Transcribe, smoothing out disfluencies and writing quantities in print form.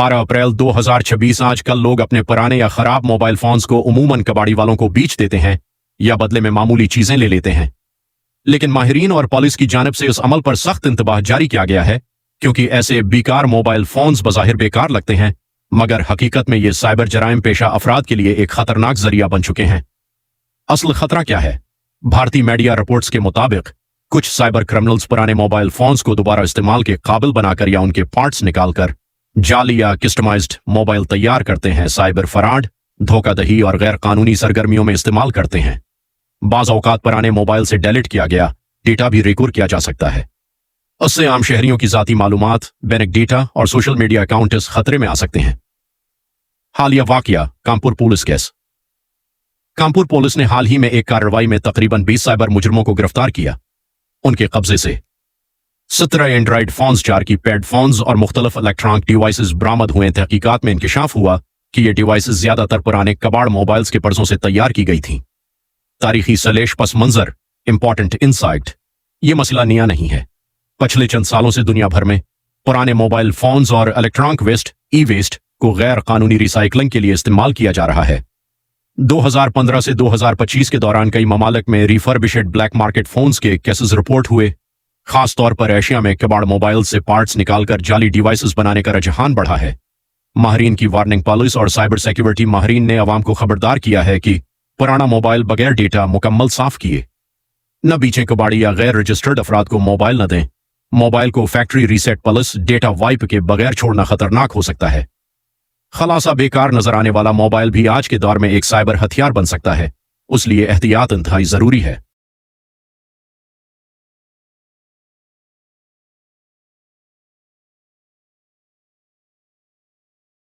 12 अप्रैल 2026 आजकल लोग अपने पुराने या खराब मोबाइल फोन्स को उमूमन कबाड़ी वालों को बेच देते हैं या बदले में मामूली चीजें ले लेते हैं। लेकिन माहिरीन और पुलिस की जानिब से इस अमल पर सख्त इंतबाह जारी किया गया है, क्योंकि ऐसे बेकार मोबाइल फोन्स बज़ाहिर बेकार लगते हैं, मगर हकीकत में ये साइबर जराइम पेशा अफराद के लिए एक खतरनाक जरिया बन चुके हैं। असल खतरा क्या है? भारतीय मीडिया रिपोर्ट्स के मुताबिक कुछ साइबर क्रिमिनल्स पुराने मोबाइल फोन्स को दोबारा इस्तेमाल के काबिल बनाकर या उनके पार्ट्स निकालकर जाली या कस्टमाइज्ड मोबाइल तैयार करते हैं, साइबर फराड, धोखाधड़ी और गैर कानूनी सरगर्मियों में इस्तेमाल करते हैं। बाज़ औकात पुराने मोबाइल से डिलीट किया गया डेटा भी रिकवर किया जा सकता है। उससे आम शहरियों की जाती मालूमात, बैंक डेटा और सोशल मीडिया अकाउंट्स खतरे में आ सकते हैं। हालिया वाकया Kanpur police case. Kanpur police ने हाल ही में एक कार्रवाई में तकरीबन 20 साइबर मुजरिमों को गिरफ्तार किया। उनके कब्जे से 17 एंड्रॉइड फोन्स, 4 कीपैड फोन्स और मुख्तलिफ इलेक्ट्रॉनिक डिवाइसेस बरामद हुए। तहकीकात में इंकशाफ हुआ कि ये डिवाइसेस ज्यादातर पुराने कबाड़ मोबाइल्स के पर्सों से तैयार की गई थीं। तारीखी सलेश पस मंजर, इंपॉर्टेंट इंसाइट, ये मसला नया नहीं है। पिछले चंद सालों से दुनिया भर में पुराने मोबाइल फोन्स और इलेक्ट्रॉनिक वेस्ट, ई वेस्ट को गैर कानूनी रिसाइकलिंग के लिए इस्तेमाल किया जा रहा है। 2015 से 2025 के दौरान कई ममालिक में रिफर्बिश्ड ब्लैक मार्केट फोन्स के केसेस रिपोर्ट हुए। खास तौर पर एशिया में कबाड़ मोबाइल से पार्ट्स निकालकर जाली डिवाइसेस बनाने का रुझान बढ़ा है। माहिरीन की वार्निंग। पुलिस और साइबर सिक्योरिटी माहिरीन ने अवाम को खबरदार किया है कि पुराना मोबाइल बगैर डेटा मुकम्मल साफ किए न बीचें, कबाड़ी या गैर रजिस्टर्ड अफराद को मोबाइल न दें। मोबाइल को factory reset plus data wipe के बगैर छोड़ना खतरनाक हो सकता है। खलासा बेकार नजर आने वाला मोबाइल भी आज के दौर में एक साइबर हथियार बन सकता है, इसलिए एहतियात इंतहाई जरूरी है।